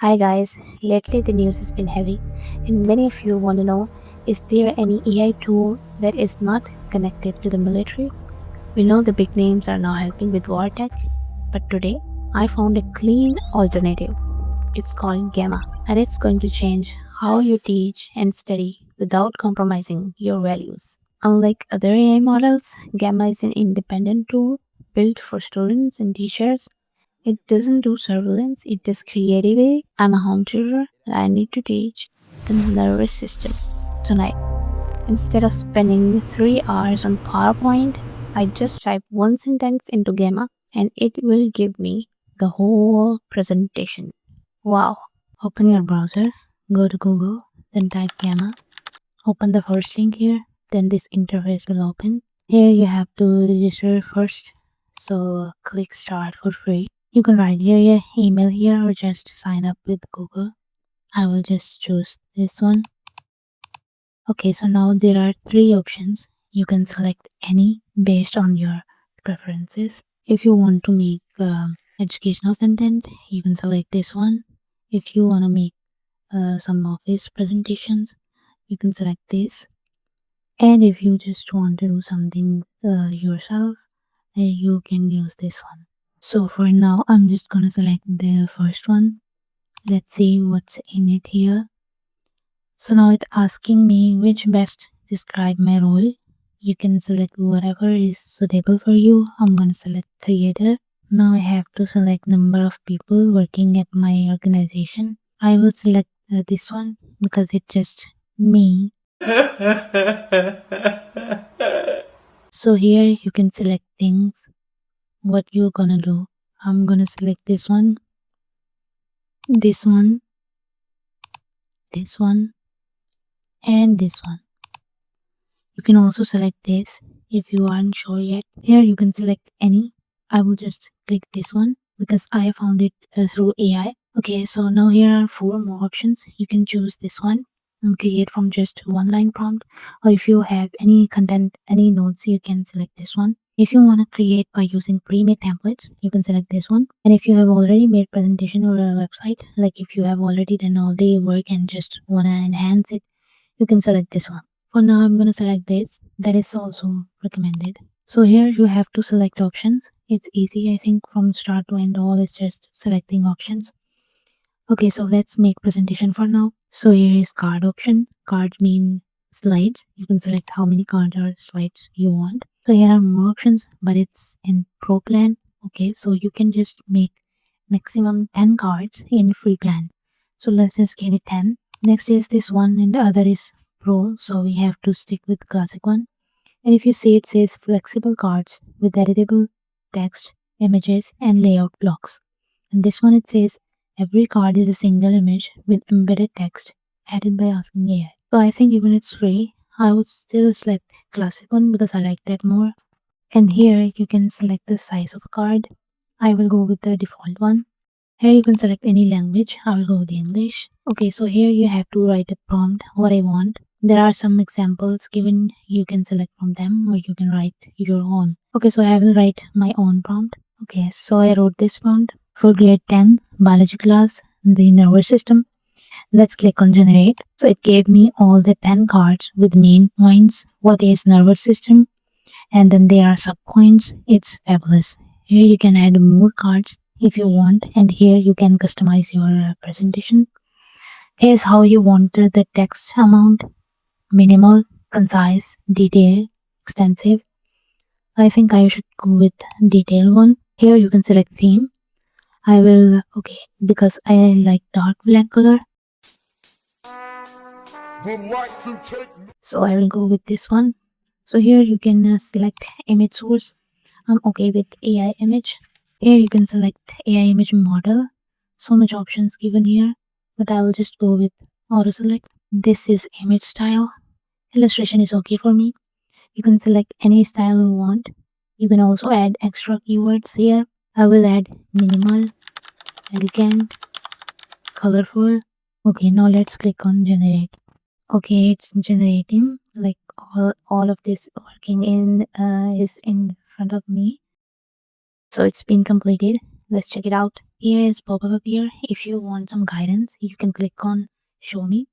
Hi guys, lately the news has been heavy, and many of you want to know, is there any AI tool that is not connected to the military? We know the big names are now helping with war tech, but today I found a clean alternative. It's called Gamma, and it's going to change how you teach and study without compromising your values. Unlike other AI models, Gamma is an independent tool built for students and teachers. It doesn't do surveillance, it does creativity. I'm a home tutor and I need to teach the nervous system tonight. Instead of spending 3 hours on PowerPoint, I just type one sentence into Gamma and it will give me the whole presentation. Wow. Open your browser, go to Google, then type Gamma. Open the first link here, then this interface will open. Here you have to register first, so click start for free. You can write your email here or just sign up with Google. I will just choose this one. Okay, so now there are three options. You can select any based on your preferences. If you want to make educational content, you can select this one. If you want to make some office presentations, you can select this. And if you just want to do something yourself, you can use this one. So for now, I'm just gonna select the first one. Let's see what's in it here. So now it's asking me which best describe my role. You can select whatever is suitable for you. I'm gonna select creator. Now I have to select number of people working at my organization. I will select this one because it's just me. So here you can select things, what you're gonna do. I'm gonna select this one, this one, this one, and this one. You can also select this if you aren't sure yet. Here you can select any. I will just click this one because I found it through AI. Okay, so now here are four more options. You can choose this one and create from just one line prompt, or if you have any content, any notes, you can select this one. If you want to create by using pre-made templates, you can select this one. And if you have already made presentation or a website, like if you have already done all the work and just want to enhance it, you can select this one. For now, I'm going to select this. That is also recommended. So here you have to select options. It's easy, I think, from start to end. All is just selecting options. Okay, so let's make presentation for now. So here is card option. Cards mean slides. You can select how many cards or slides you want. So here are more options, but it's in pro plan. Okay, so you can just make maximum 10 cards in free plan. So let's just give it 10. Next is this one and the other is pro. So we have to stick with classic one. And if you see, it says flexible cards with editable text, images, and layout blocks. And this one, it says every card is a single image with embedded text added by asking AI. So I think even it's free, I would still select classic one because I like that more. And here you can select the size of a card. I will go with the default one. Here you can select any language. I will go with English. Okay, so here you have to write a prompt, what I want. There are some examples given. You can select from them or you can write your own. Okay, so I will write my own prompt. Okay, so I wrote this prompt for grade 10 biology class, the nervous system. Let's click on generate. So it gave me all the 10 cards with main points. What is nervous system? And then there are subpoints. It's fabulous. Here you can add more cards if you want, and here you can customize your presentation. Here's how you want the text amount: minimal, concise, detailed, extensive. I think I should go with detailed one. Here you can select theme. I will, okay, because I like dark black color, so I will go with this one. So here you can select image source. I'm okay with AI image. Here you can select AI image model. So much options given here, but I will just go with auto select. This is image style. Illustration is okay for me. You can select any style you want. You can also add extra keywords here. I will add minimal, elegant, colorful. Okay, now let's click on generate. Okay, it's generating, like all of this working in is in front of me. So it's been completed. Let's check it out. Here is pop-up appear. If you want some guidance, you can click on show me.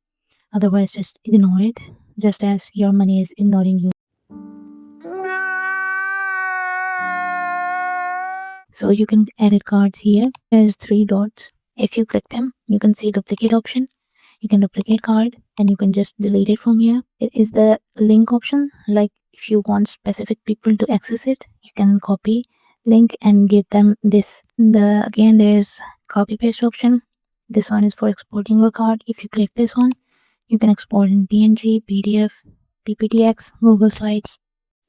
Otherwise, just ignore it, just as your money is ignoring you. So you can edit cards here. There's three dots. If you click them, you can see duplicate option. You can duplicate card and you can just delete it from here. It is the link option. Like if you want specific people to access it, you can copy link and give them this. Again there's copy paste option. This one is for exporting your card. If you click this one, you can export in PNG, PDF, PPTX, Google Slides.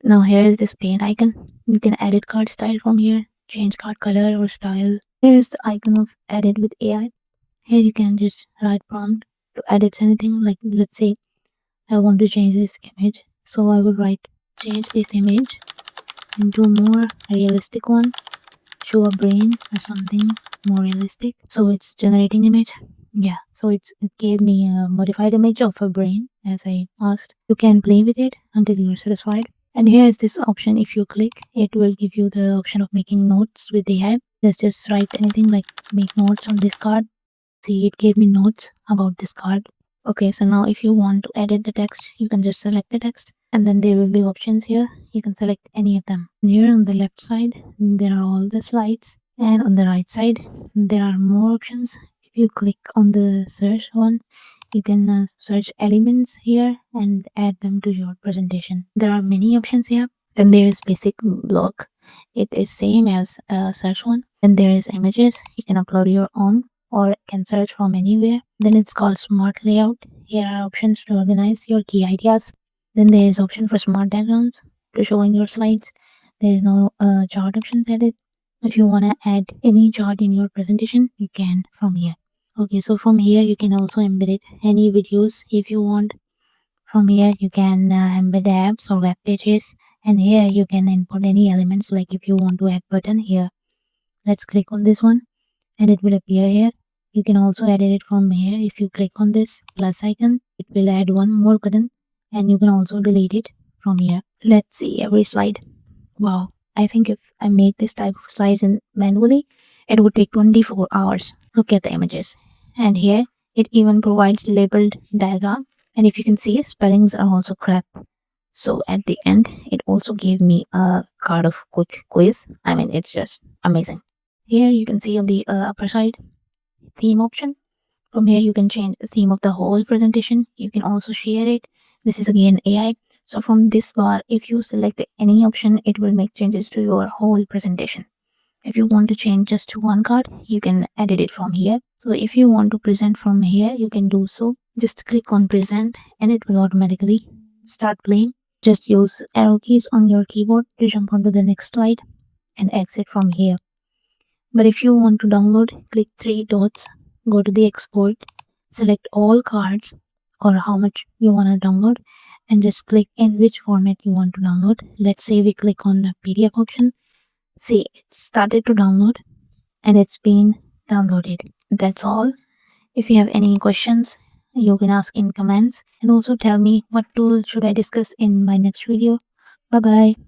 Now here is this paint icon. You can edit card style from here, change card color or style. Here is the icon of edit with AI. Here you can just write prompt to edit anything. Like let's say I want to change this image, so I would write change this image into a more realistic one, show a brain or something more realistic. So it's generating image. Yeah, so it gave me a modified image of a brain as I asked. You can play with it until you're satisfied. And here is this option. If you click, it will give you the option of making notes with AI. Let's just write anything like make notes on this card. See, it gave me notes about this card. Okay, so now if you want to edit the text, you can just select the text and then there will be options here. You can select any of them. And here on the left side, there are all the slides, and on the right side, there are more options. If you click on the search one, you can search elements here and add them to your presentation. There are many options here. Then there is basic block. It is same as search one. Then there is images. You can upload your own or can search from anywhere. Then it's called smart layout. Here are options to organize your key ideas. Then there is option for smart backgrounds to show in your slides. There is no chart option added. If you want to add any chart in your presentation, you can from here. Okay, so from here you can also embed it any videos if you want. From here you can embed apps or web pages, and here you can input any elements. Like if you want to add button here, let's click on this one and it will appear here. You can also edit it from here. If you click on this plus icon, it will add one more button, and you can also delete it from here. Let's see every slide. Wow, I think if I make this type of slides in manually, it would take 24 hours. Look at the images. And here it even provides labeled diagram. And if you can see, spellings are also correct. So at the end, it also gave me a card of quick quiz. I mean, it's just amazing. Here you can see on the upper side, theme option. From here you can change the theme of the whole presentation. You can also share it. This is again AI. So from this bar, if you select any option, it will make changes to your whole presentation. If you want to change just to one card, you can edit it from here. So if you want to present from here, you can do so. Just click on present and it will automatically start playing. Just use arrow keys on your keyboard to jump onto the next slide and exit from here. But if you want to download, click three dots, go to the export, select all cards or how much you want to download, and just click in which format you want to download. Let's say we click on the PDF option. See, it started to download and it's been downloaded. That's all. If you have any questions, you can ask in comments, and also tell me what tool should I discuss in my next video. Bye bye.